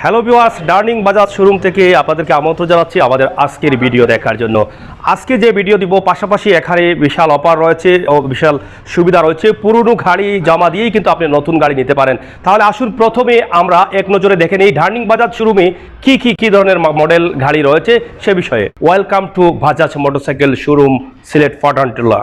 Hello viewers, ডার্নিং Bajaj showroom থেকে আপনাদেরকে আমন্ত্রণ জানাচ্ছি আমাদের আজকের ভিডিও দেখার জন্য। আজকে যে ভিডিও দিব পাশাপাশি এখানে বিশাল অফার রয়েছে ও বিশাল সুবিধা রয়েছে। পুরনো গাড়ি জমা দিয়েই কিন্তু আপনি নতুন গাড়ি নিতে পারেন। তাহলে আসুন প্রথমে আমরা এক নজরে দেখে নিই ডার্নিং বাজাজ শোরুমে কি ধরনের মডেল গাড়ি রয়েছে সে বিষয়ে। Welcome to Bajaj motorcycle showroom, Sylhet Pathantula.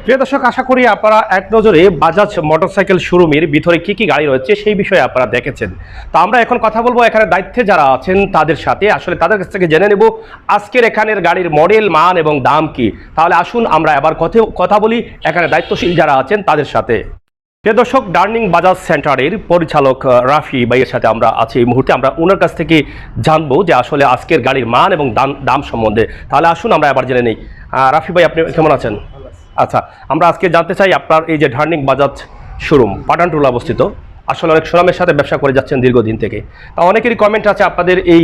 প্রিয় দর্শক, আশা করি আপনারা এক নজরে বাজাজ মোটরসাইকেল শোরুমের ভিতরে কি গাড়ি রয়েছে সেই বিষয়ে আপনারা দেখেছেন। তো আমরা এখন কথা বলবো এখানে দায়িত্বে যারা আছেন তাদের সাথে, আসলে তাদের কাছ থেকে জেনে নেব আজকের এখানের গাড়ির মডেল, মান এবং দাম কি। তাহলে আসুন আমরা এবার কথা বলি এখানে দায়িত্বশীল যারা আছেন তাদের সাথে। প্রিয় দর্শক, ডার্নিং বাজাজ সেন্টারের পরিচালক রাফি ভাইয়ের সাথে আমরা আছি এই মুহূর্তে। আমরা ওনার কাছ থেকে জানবো যে আসলে আজকের গাড়ির মান এবং দাম সম্বন্ধে। তাহলে আসুন আমরা এবার জেনে নিই। রাফি ভাই, আপনি কেমন আছেন? আচ্ছা, আমরা আজকে জানতে চাই আপনার এই যে ডার্নিং বাজাজ শোরুম পাঠানটুলা অবস্থিত, আসলে অনেক সুনামের সাথে ব্যবসা করে যাচ্ছেন দীর্ঘদিন থেকে। তা অনেকেরই কমেন্ট আছে আপনাদের এই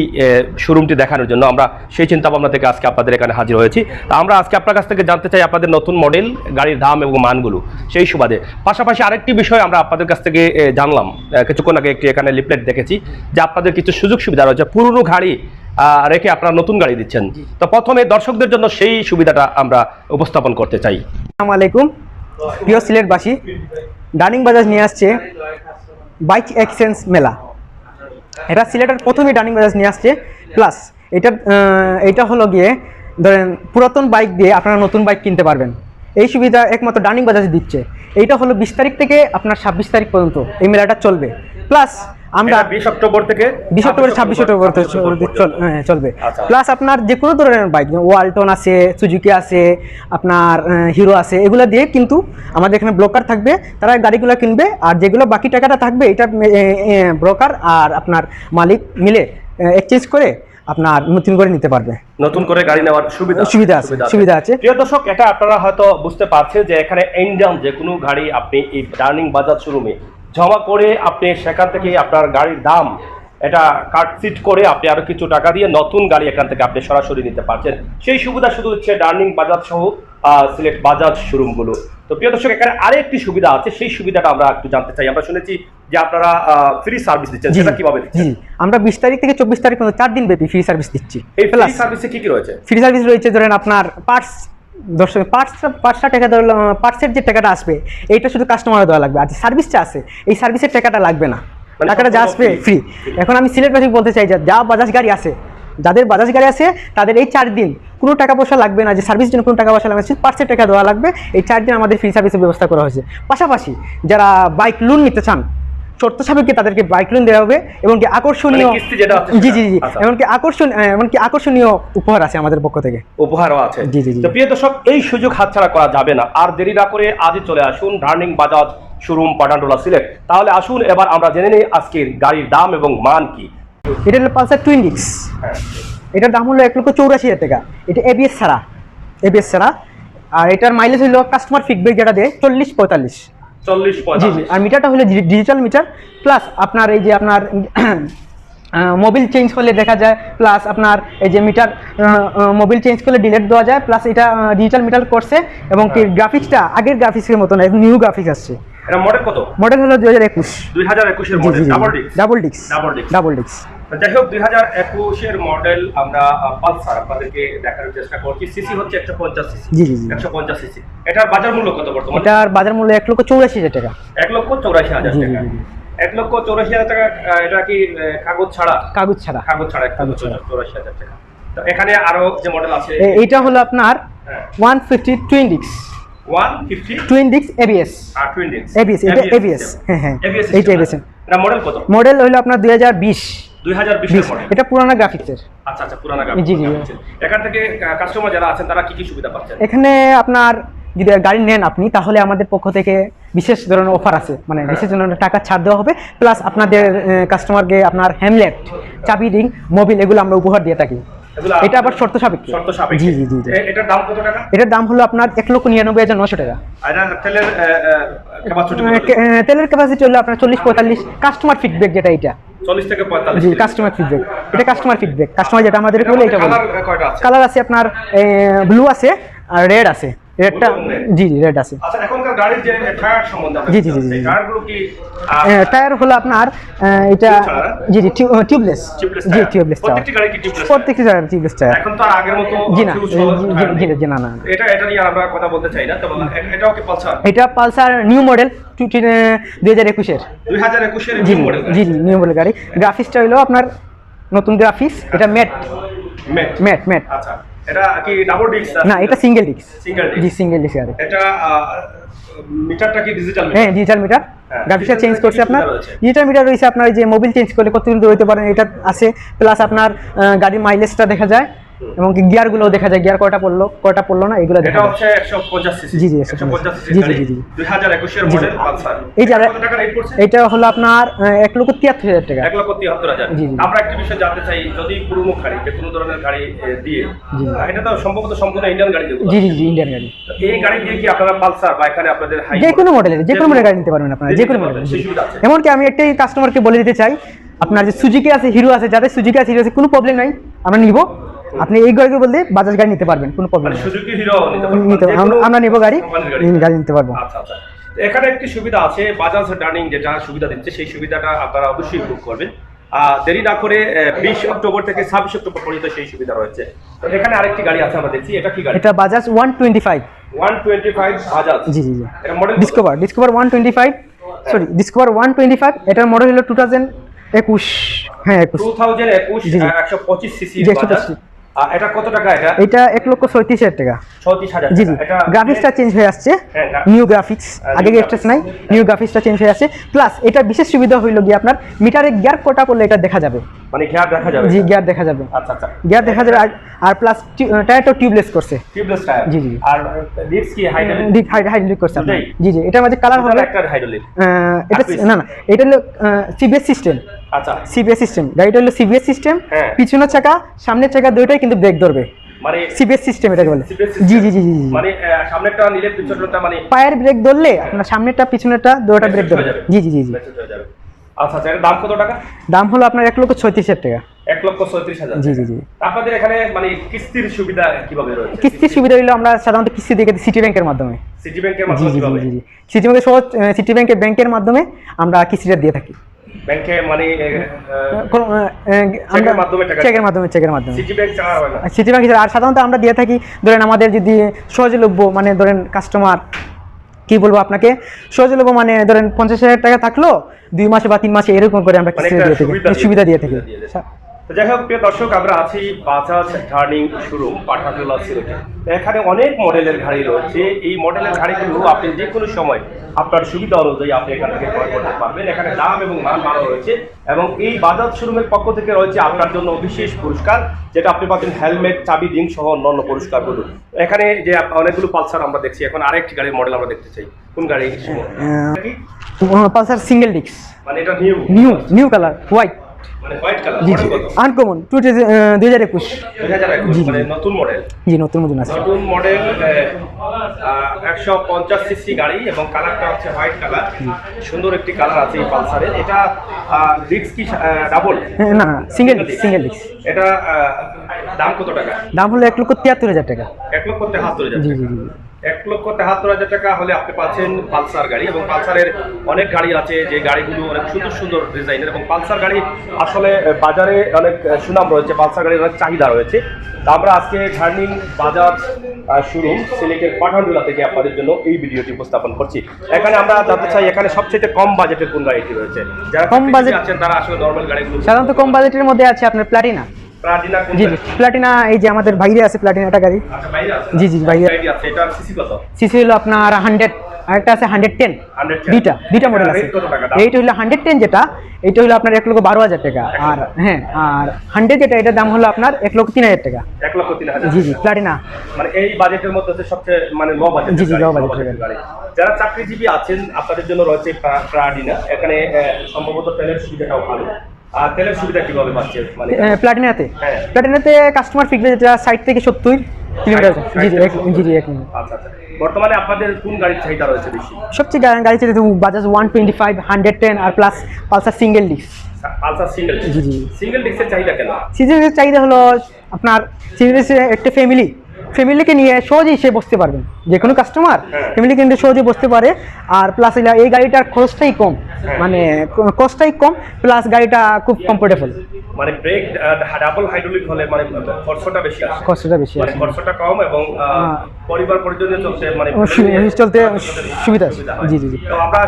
শোরুমটি দেখানোর জন্য। আমরা সেই চিন্তা ভাবনা থেকে আজকে আপনাদের এখানে হাজির হয়েছি। তা আমরা আজকে আপনার কাছ থেকে জানতে চাই আপনাদের নতুন মডেল গাড়ির দাম এবং মানগুলো সেই সুবাদে। পাশাপাশি আরেকটি বিষয় আমরা আপনাদের কাছ থেকে জানলাম, কিছুক্ষণ আগে একটি এখানে লিফলেট দেখেছি যে আপনাদের কিছু সুযোগ সুবিধা রয়েছে, পুরনো গাড়ি রেখে আপনারা নতুন গাড়ি দিচ্ছেন। তো প্রথমে দর্শকদের জন্য সেই সুবিধাটা আমরা উপস্থাপন করতে চাই। আসসালামু আলাইকুম প্রিয় সিলেটবাসী, ডার্নিং বাজাজ নিয়ে আসছে বাইক এক্সচেঞ্জ মেলা। এটা সিলেটের প্রথমেই ডার্নিং বাজাজ নিয়ে আসছে। প্লাস এটা হলো গিয়ে ধরেন পুরাতন বাইক দিয়ে আপনারা নতুন বাইক কিনতে পারবেন, এই সুবিধা একমাত্র ডার্নিং বাজাজ দিচ্ছে। এইটা হলো 20 তারিখ থেকে আপনার 26 তারিখ পর্যন্ত এই মেলাটা চলবে। প্লাস আমরা 20 অক্টোবর থেকে 20 অক্টোবর 26 অক্টোবর চলবে। প্লাস আপনার যে কোনো ধরনের বাইক, ওয়ালটন আছে, সুজুকি আছে, আপনার হিরো আছে, এগুলো দিয়ে কিন্তু আমাদের এখানে ব্রোকার থাকবে, তারা গাড়িগুলো কিনবে। আর যেগুলো বাকি টাকাটা থাকবে এটা ব্রোকার আর আপনার মালিক মিলে এক্সচেঞ্জ করে আপনার নতুন করে নিতে পারবে, নতুন করে গাড়ি নেওয়ার সুবিধা আছে। প্রিয় দর্শক, এটা আপনারা হয়তো বুঝতে পারছেন যে এখানে ইঞ্জিন যে কোনো গাড়ি আপনি এই ডার্নিং বাজাজ শোরুমে জমা করে আপনি সেখান থেকে আপনার গাড়ির দাম এটা কাটসিট করে আপনি আরো কিছু টাকা দিয়ে নতুন গাড়ি এখান থেকে আপনি সরাসরি নিতে পারছেন। সেই সুবিধা শুধু হচ্ছে ডার্নিং বাজাজ সহ সিলেট বাজাজ শোরুমগুলো। তো প্রিয় দর্শক, এখানে আরেকটি সুবিধা আছে, সেই সুবিধাটা আমরা একটু জানতে চাই। আমরা শুনেছি যে আপনারা ফ্রি সার্ভিস দিচ্ছেন, সেটা কিভাবে দিচ্ছেন? আমরা 20 তারিখ থেকে 24 তারিখ পর্যন্ত 4 দিন ব্যাপী ফ্রি সার্ভিস দিচ্ছি। এই ফ্রি সার্ভিসে কি রয়েছে? ফ্রি সার্ভিস রয়েছে ধরেন আপনার পার্টসটা টাকা ধরলাম, পার্টসের যে টাকাটা আসবে এইটা শুধু কাস্টমারে দেওয়া লাগবে, আর যে সার্ভিসটা আছে এই সার্ভিসের টাকাটা লাগবে না, টাকাটা যা আসবে ফ্রি। এখন আমি সিলেটবাসী বলতে চাই যে যাদের বাজাজ গাড়ি আছে তাদের এই 4 দিন কোনো টাকা পয়সা লাগবে না, যে সার্ভিসের জন্য কোনো টাকা পয়সা লাগবে, পার্টসের টাকা দেওয়া লাগবে। এই 4 দিন আমাদের ফ্রি সার্ভিসের ব্যবস্থা করা হয়েছে। পাশাপাশি যারা বাইক লোন নিতে চান শর্ত সাপেক্ষে তাদেরকে বাইক লোন দেওয়া হবে, এবং কি আকর্ষণীয় এমনকি আকর্ষণীয় উপহার আছে আমাদের পক্ষ থেকে, উপহারও আছে। তো প্রিয় দর্শক, এই সুযোগ হাতছাড়া করা যাবে না। আর দেরি না করে আজই চলে আসুন ডার্নিং বাজাজ শোরুম পাঠানটুলা সিলেট। তাহলে আসুন এবার আমরা জেনে নিই আজকের গাড়ির দাম এবং মান কি। এটা হলো পালসার টুইন ডিক্স, এটার দাম হলো 1,84,000 টাকা। এটা এবিএস ছাড়া, আর এটার মাইলেজ হলো কাস্টমার ফিডব্যাক যেটা দেয় 40-45। জি। আর মিটারটা হলো ডিজিটাল মিটার। প্লাস আপনার এই যে আপনার মোবিল চেঞ্জ করলে দেখা যায়, প্লাস আপনার এই যে মিটার মোবিল চেঞ্জ করলে ডিলেট দেওয়া যায়। প্লাস এটা ডিজিটাল মিটার করছে, এবং কি গ্রাফিক্সটা আগের গ্রাফিক্সের মতো না, নিউ গ্রাফিক্স আসছে। এটা মডেল কত? মডেল হলো 2021 এর model, double disc. Double disc. যাই হোক 2021 মডেল আমরা পালসার আপনাদেরকে দেখানোর চেষ্টা করছি। সিসি হচ্ছে 150 সিসি। জি জি জি। 150 সিসি। এটার বাজার মূল্য কত বর্তমানে? এটার বাজার মূল্য 1,84,000 টাকা। 1,84,000 জি, টাকা। জি, জি। 1,84,000 টাকা। এটা কি কাগজ ছাড়া? কাগজ ছাড়া। কাগজ ছাড়া 1,84,000 টাকা। তো এখানে আরো যে মডেল আছে এইটা হলো আপনার হ্যাঁ। 150 টুইন ডিক্স। 150 টুইন ডিক্স এবিএস। Twin disk. এবিএস, এটা এবিএস। হ্যাঁ হ্যাঁ। ABS এইটা system এবিএস। না? এটা মডেল কত? মডেল হলো আপনার 2020। 2020 এর মডেল। এটা পুরানো গ্রাফিক্সের। আচ্ছা আচ্ছা, পুরানা জি, জি। এখান থেকে কাস্টমার যারা আছেন তারা কি কি সুবিধা পাচ্ছেন? এখানে আপনার যদি গাড়ি নেন আপনি, তাহলে আমাদের পক্ষ থেকে বিশেষ ধরনের অফার আছে, মানে বিশেষ ধরনের টাকা ছাড় দেওয়া হবে, প্লাস আপনাদের কাস্টমারকে আপনার হ্যামলেট, চাবি রিং, মোবিল এগুলো আমরা উপহার দিয়ে থাকি। এগুলো এটা আবার শর্ত সাপেক্ষে। শর্ত সাপেক্ষে। জি জি জি জি। এটার দাম কত টাকা? এটার দাম হলো আপনার 1,99,900 টাকা। আর এটা তেলের ক্যাপাসিটি কত? তেলের ক্যাপাসিটি হলো আপনার 40-45। কাস্টমার ফিডব্যাক যেটা, এটা 40 থেকে 45। জি কাস্টমার ফিডব্যাক। এটা কাস্টমার ফিডব্যাক, কাস্টমার যেটা আমাদের বলে এটা বলে। কালার কয়টা আছে? কালার আছে আপনার ব্লু আছে আর রেড আছে। রেডটা জি জি রেড আছে। আচ্ছা, এখনকার গাড়ির যে টায়ার সম্বন্ধে জি, জি, জি, জি। টায়ারগুলো কি টায়ার হলো আপনার এটা জি জি টিউবলেস। জি টিউবলেস টায়ার। প্রত্যেকটি গাড়ি কি টিউবলেস? প্রত্যেকটি টায়ার টিউবলেস টায়ার। এখন তো আর আগের মতো জি না, fuse জি টায়ার নেই। জি না না। এটা নিয়ে আর আমরা কথা বলতে চাই না। তো এটাও কি পালসার? এটা পালসার নিউ মডেল 2021 এর। 2021 এর জি নিউ মডেল। জি জি নিউ মডেল গাড়ি। গ্রাফিক্সটা হলো আপনার নতুন গ্রাফিক্স। এটা ম্যাট ম্যাট। Mat mat. আচ্ছা, এটা কি ডাবল ডিস্ক? না, এটা সিঙ্গেল ডিস্ক। সিঙ্গেল জি ডিস্ক। সিঙ্গেল ডিস্ক গাড়ি। এটা মিটারটা কি ডিজিটাল হ্যাঁ ডিজিটাল মিটার। হ্যাঁ, গ্রাফিক্সটা চেঞ্জ ডিজিটাল করছে আপনার। মিটার রয়েছে। ডিজিটাল মিটার রয়েছে আপনার, যে মোবিল চেঞ্জ করলে কত দূর হইতে পারেন এটা আছে, প্লাস আপনার গাড়ির মাইলেজটা দেখা যায় এবং গিয়ারগুলো দেখা যায়, গিয়ার কয়টা পড়লো না এগুলো দেখা এটা যায়। হচ্ছে 150 সিসি। জি, জি, 150 সিসি জি, জি, গাড়ি। জি, জি। 2021 এর মডেল পালসার। এই যে কত টাকা রেট পড়ছে? এটা হলো আপনার 1,73,000 টাকা। 1,73,000। জি, জি। আমরা একটা বিষয় জানতে চাই, যদি পুরনো গাড়ি যে কোনো ধরনের গাড়ি দিয়ে জি। এটা তো সম্ভবত সম্পূর্ণ ইন্ডিয়ান গাড়ি যেগুলো। জি জি জি ইন্ডিয়ান গাড়ি। তো এই গাড়ি দিয়ে কি আপনারা পালসার বা এখানে আপনাদের হাই যে কোনো মডেলের গাড়ি নিতে পারবেন আপনারা, যে কোনো মডেল। সেই সুবিধা আছে। এমনকি আমি একটাই কাস্টমারকে বলে দিতে চাই, আপনার যে সুজুকি আছে, হিরো আছে, যাদের সুজুকি আছে, হিরো আছে, কোনো প্রবলেম নাই, আমরা নিব। আপনি এই গাড়িকে বলতে বাজাজ গাড়ি নিতে পারবেন, কোনো প্রবলেম মানে নেই। সুজুকি হিরো নিতে পারবেন। নিতে আমরা নিব গাড়ি, কোম্পানির গাড়ি নিতে পারবো। আচ্ছা আচ্ছা। এখানে একটি সুবিধা আছে, বাজাজ ডার্নিং যেটা সুবিধা দিচ্ছে, সেই সুবিধাটা আপনারা অবশ্যই বুক করবেন। দেরি না করে 20 অক্টোবর থেকে 26 অক্টোবর পর্যন্ত সেই সুবিধা রয়েছে। তো এখানে আরেকটি গাড়ি আছে আমরা দেখছি, এটা কি গাড়ি? এটা বাজাজ 125। 125 বাজাজ। জি জি জি। এটা মডেল ডিসকভার 125, সরি ডিসকভার 125। এটার মডেল হলো 2021। হ্যাঁ 21। 2021 125 সিসি জি, বাজাজ। 125 এটা কত টাকা? এটা 1,36,000 টাকা। 36,000 জি টাকা। জি। এটা গ্রাফিক্সটা চেঞ্জ হয়ে আসছে, হ্যাঁ, নিউ গ্রাফিক্স, আগে new এক্সট্রাস নাই, নিউ গ্রাফিক্সটা চেঞ্জ হয়ে আসছে। প্লাস এটা বিশেষ সুবিধা হইলো গিয়ে আপনার মিটারে গিয়ার কটা করলে এটা দেখা যাবে। মানে গিয়ার দেখা যাবে? জি গিয়ার দেখা যাবে। আচ্ছা আচ্ছা। গিয়ার দেখা যাবে, আর প্লাস টায়ারটা টিউবলেস করছে। Tubeless tyre. জি, জি। আর ডিস্ক কি হাইড্রোলিক? হাইড্রোলিক করছে আপনার। দুটোই? জি জি। এটার মধ্যে কালার হবে একটা হাইড্রোলিক। এটা না না, এটা হলো সিবিএস সিস্টেম। আচ্ছা। সিবিএস সিস্টেম গাড়িটা হলো সিবিএস সিস্টেম। হ্যাঁ। পিছনের চাকা সামনের চাকা দুটোই কিন্তু ব্রেক ধরবে। মানে সিবিএস সিস্টেম এটাকে বলে। CBS system? জি জি জি জি জি। মানে সামনেরটা নিলে পিছনেরটা মানে পায়ের ব্রেক ধরলে আপনার সামনেরটা পিছনেরটা দুটোটা ব্রেক ধরবে। জি জি জি জি। মেসেজ হয়ে যাবে। আচ্ছা আচ্ছা, এর দাম কত টাকা? দাম হলো আপনার 1,36,000 টাকা। 1,36,000। জি জি জি। আপনাদের এখানে মানে কিস্তির সুবিধা কিভাবে রয়েছে? কিস্তির সুবিধা হলো আমরা সাধারণত কিস্তি দিয়ে সিটি ব্যাংকের মাধ্যমে। সিটি ব্যাংকের জি মাধ্যমে জি কিভাবে? জি জি। সিটি ব্যাংকের সহজ, সিটি ব্যাংকের মাধ্যমে আমরা কিস্তিটা দিয়ে থাকি। ব্যাংকে মানে আমরা মাধ্যমে টাকা? চেকের মাধ্যমে। সিটি ব্যাংক ছাড়া হবে না? সিটি ব্যাংক আর সাধারণত আমরা দিয়ে থাকি, ধরেন আমাদের যদি সহজলভ্য, মানে ধরেন কাস্টমার কি বলবো আপনাকে, সহজলভ্য মানে ধরেন 50,000 টাকা থাকলো 2 মাসে বা 3 মাসে এরকম করে আমরা মানে কিস্তি একটা দিয়ে থাকি, সুবিধা দিয়ে থাকি। তো যাই হোক প্রিয় দর্শক, আমরা আছি বাজাজ টার্নিং শোরুম পাঠানটোলা সিলেটে। এখানে অনেক মডেলের গাড়ি রয়েছে। এই মডেলের গাড়িগুলো আপনি যে কোনো সময় আপনার সুবিধা অনুযায়ী আপনি এখান থেকে ক্রয় করতে পারবেন। এখানে দাম এবং মান ভালো রয়েছে এবং এই বাজাজ শোরুমের পক্ষ থেকে রয়েছে আপনার জন্য বিশেষ পুরস্কার, যেটা আপনি পাচ্ছেন হেলমেট, চাবি, রিং সহ অন্যান্য পুরস্কারগুলো। এখানে যে অনেকগুলো পালসার আমরা দেখছি, এখন আরেকটি গাড়ির মডেল আমরা দেখতে চাই। কোন গাড়ি? পালসার সিঙ্গেল ডিস্ক, মানে এটা নিউ নিউ কালার, হোয়াইট। মানে হোয়াইট কালার। জি জি। আনকমন 2021। 2021 মানে নতুন মডেল। জি নতুন আছে। নতুন মডেল 150 সিসি গাড়ি এবং কালারটা হচ্ছে হোয়াইট কালার। সুন্দর একটি কালার আছে এই পালসারের। এটা ডিস্ক কি ডাবল? না সিঙ্গেল ডিস্ক। এটা দাম কত টাকা? দাম হলো 1,73,000 টাকা। 1,73,000 জি জি জি। 1,73,000 টাকা হলে আপনি পাচ্ছেন পালসার গাড়ি, এবং পালসারের অনেক গাড়ি আছে যে গাড়িগুলো অনেক সুন্দর সুন্দর ডিজাইনের, এবং পালসার গাড়ি আসলে বাজারে অনেক সুনাম রয়েছে, পালসার গাড়ির অনেক চাহিদা রয়েছে। তা আমরা আজকে টার্নিং বাজাজ শোরুম সিলেটের পাঠানটুলা থেকে আপনাদের জন্য এই ভিডিওটি উপস্থাপন করছি। এখানে আমরা জানতে চাই এখানে সবচেয়ে কম বাজেটের কোন গাড়িটি রয়েছে, যারা কম বাজেট আছেন তারা আসলে নরমাল গাড়িগুলো সাধারণত কম বাজেটের মধ্যে আছে আপনার প্লাটিনা। জি জি, প্লাটিনা, এই যে আমাদের বাইরে আছে প্লাটিনাটা গাড়ি। আচ্ছা বাইরে আছে, জি জি বাইরে গাড়ি আছে। এটা সিসি কত? সিসি হলো আপনার 100, আরেকটা আছে 110, 110 দুইটা মডেল আছে। রেট কত টাকা দাম? এইটা হলো 110 যেটা, এইটা হলো আপনার 1,12,000 টাকা। আর হ্যাঁ, আর 100 যেটা, এটার দাম হলো আপনার 1,03,000 টাকা। 1,03,000। জি জি, প্লাটিনা। মানে এই বাজেটের মধ্যে হচ্ছে সবচেয়ে মানে লো বাজেট। জি জি, লো বাজেটের গাড়ি। যারা চাকরিজীবী আছেন আপনাদের জন্য রয়েছে প্রাডিনা। এখানে সম্ভবত তেলের সুবিধাটাও ভালো। আর তেলের সুবিধা কিভাবে পাচ্ছে মানে প্লাটিনাতে? হ্যাঁ। প্লাটিনাতে কাস্টমার ফিক্স যেটা 60 থেকে 70 কিলোমিটার। জি জি, জি জি, 1 মিনিট। আচ্ছা আচ্ছা। বর্তমানে আপনাদের কোন গাড়ির চাহিদা রয়েছে বেশি? সবচেয়ে গাড়ি চাইতে বাজাজ 125, 110 আর plus Pulsar single disc. Pulsar single. জি জি। সিঙ্গেল ডিস্কের চাহিদা কেন? সিঙ্গেল ডিস্কের চাহিদা হলো আপনার সিঙ্গেল ডিস্কে একটা ফ্যামিলিকে নিয়ে সহজেই সে বসতে পারবেন, যে কোনো কাস্টমার ফ্যামিলি কিন্তু সহজে বসতে পারে। আর প্লাস এই গাড়িটার খরচটাই কম, মানে কস্টটাই কম, প্লাস গাড়িটা খুব কমফোর্টেবল। মানে ব্রেক ডাবল হাইড্রোলিক হলে মানে খরচটা বেশি আসে। খরচটা বেশি মানে আসে, খরচটা কম, এবং পরিবার পরিজনে চলতে মানে চলতে সুবিধা। জি জি জি। তো আমরা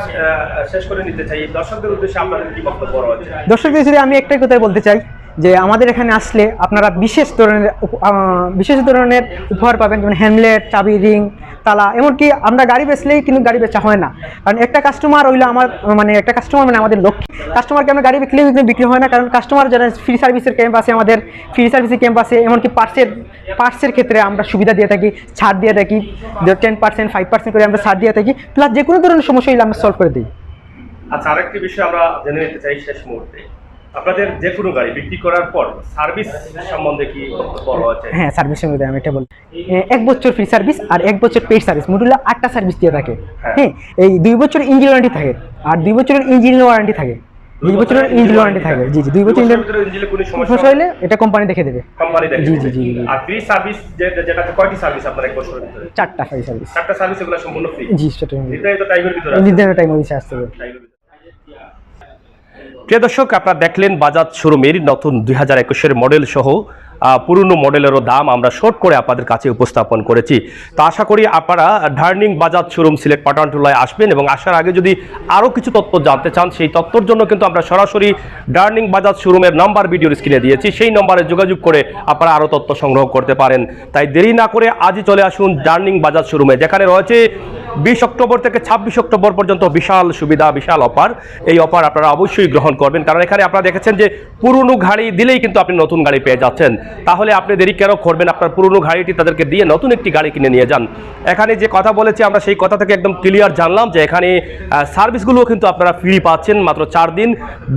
শেষ করে নিতে চাই, দর্শকদের উদ্দেশ্যে আপনাদের কি বক্তব্য রয়েছে? দর্শকদের হিসেবে আমি একটাই কথাই বলতে চাই যে আমাদের এখানে আসলে আপনারা বিশেষ ধরনের উপহার পাবেন, যেমন হ্যামলেট, চাবি, রিং, তালা। এমনকি আমরা গাড়ি বেচলেই কিন্তু গাড়ি বেচা হয় না, কারণ একটা কাস্টমার হইলো আমার মানে একটা কাস্টমার মানে আমাদের লক্ষ্য। কাস্টমারকে আমরা গাড়ি বিক্রি বিক্রি হয় না, কারণ কাস্টমার যারা ফ্রি সার্ভিসের ক্যাম্প আছে, আমাদের ফ্রি সার্ভিসের ক্যাম্প আছে। এমনকি পার্টসের ক্ষেত্রে আমরা সুবিধা দিয়ে থাকি, ছাড় দিয়ে থাকি, 10%, 5% করে আমরা ছাড় দিয়ে থাকি, প্লাস যে কোনো ধরনের সমস্যা হইলে আমরা সলভ করে দিই। আচ্ছা, আরেকটি বিষয় আমরা জেনে নিতে চাই শেষ মুহূর্তে, আপনাদের যে কোনো গাড়ি বিক্রি করার পর সার্ভিস সম্বন্ধে কি বক্তব্য রয়েছে? হ্যাঁ, সার্ভিসের মধ্যে আমি এটা বলি, 1 বছর ফ্রি সার্ভিস আর 1 বছর পেইড সার্ভিস, মোটুলা 8টা সার্ভিস দিয়ে থাকে। হ্যাঁ, এই 2 বছর ইঞ্জিন ওয়ারেন্টি থাকে, আর 2 বছরের ইঞ্জিন ওয়ারেন্টি থাকে। 2 বছরের ইঞ্জিন ওয়ারেন্টি থাকে। জি জি, 2 বছর ইঞ্জিনে কোনো সমস্যা হলে এটা কোম্পানি দেখে দেবে। কোম্পানি দেখে জি জি জি। আর ফ্রি সার্ভিস যেটা কয়টি সার্ভিস আপনারা এক বছরের ভিতরে? 4টা ফ্রি সার্ভিস। 4টা সার্ভিস, এগুলো সম্পূর্ণ ফ্রি? জি, সেটা নির্ধারিত টাইমের ভিতরে। নির্ধারিত টাইমের ভিতরে আসতে হবে। প্রিয় দর্শক, আপনারা দেখলেন বাজাজ শোরুমের নতুন 2021-এর মডেল সহ পুরনো মডেলেরও দাম আমরা শর্ট করে আপনাদের কাছে উপস্থাপন করেছি। তো আশা করি আপনারা টার্নিং বাজাজ শোরুম সিলেট পাঠানটুলায় আসবেন, এবং আসার আগে যদি আরও কিছু তথ্য জানতে চান সেই তথ্যর জন্য কিন্তু আমরা সরাসরি টার্নিং বাজাজ শোরুমের নাম্বার ভিডিওর স্ক্রিনে দিয়েছি, সেই নম্বরে যোগাযোগ করে আপনারা আরও তথ্য সংগ্রহ করতে পারেন। তাই দেরি না করে আজই চলে আসুন টার্নিং বাজাজ শোরুমে, যেখানে রয়েছে 20 অক্টোবর থেকে 26 অক্টোবর পর্যন্ত বিশাল সুবিধা, বিশাল অফার। এই অফার আপনারা অবশ্যই গ্রহণ করবেন, কারণ এখানে আপনারা দেখেছেন যে পুরনো গাড়ি দিলেই কিন্তু আপনি নতুন গাড়ি পেয়ে যাচ্ছেন। তাহলে আপনি দেরি কেন করবেন? আপনার পুরনো গাড়িটি তাদেরকে দিয়ে নতুন একটি গাড়ি কিনে নিয়ে যান। এখানে যে কথা বলেছি আমরা সেই কথা থেকে একদম ক্লিয়ার জানলাম যে এখানে সার্ভিসগুলো কিন্তু আপনারা ফ্রি পাচ্ছেন মাত্র 4 দিন।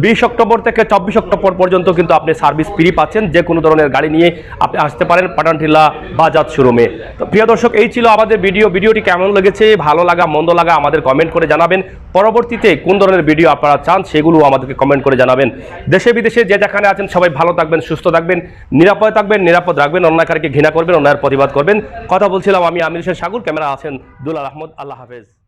20 অক্টোবর থেকে 24 অক্টোবর পর্যন্ত কিন্তু আপনি সার্ভিস ফ্রি পাচ্ছেন। যে কোনো ধরনের গাড়ি নিয়ে আপনি আসতে পারেন পাঠানটুলা বাজাজ শোরুমে। তো প্রিয় দর্শক, এই ছিল আমাদের ভিডিওটি কেমন লেগেছে, ভালো লাগা মন্দ লাগা আমাদের কমেন্ট করে জানাবেন। পরবর্তীতে কোন ধরনের ভিডিও আপনারা চান সেগুলো আমাদেরকে কমেন্ট করে জানাবেন। দেশে বিদেশে যে যেখানে আছেন সবাই ভালো থাকবেন, সুস্থ থাকবেন, নিরাপদ থাকবেন, নিরাপদ রাখবেন, অন্যায়কারীকে ঘৃণা করবেন, অন্যায়ের প্রতিবাদ করবেন। কথা বলছিলাম আমি আমির হোসেন সাগর, ক্যামেরা আছেন দুলাল আহমদ। আল্লাহ হাফেজ।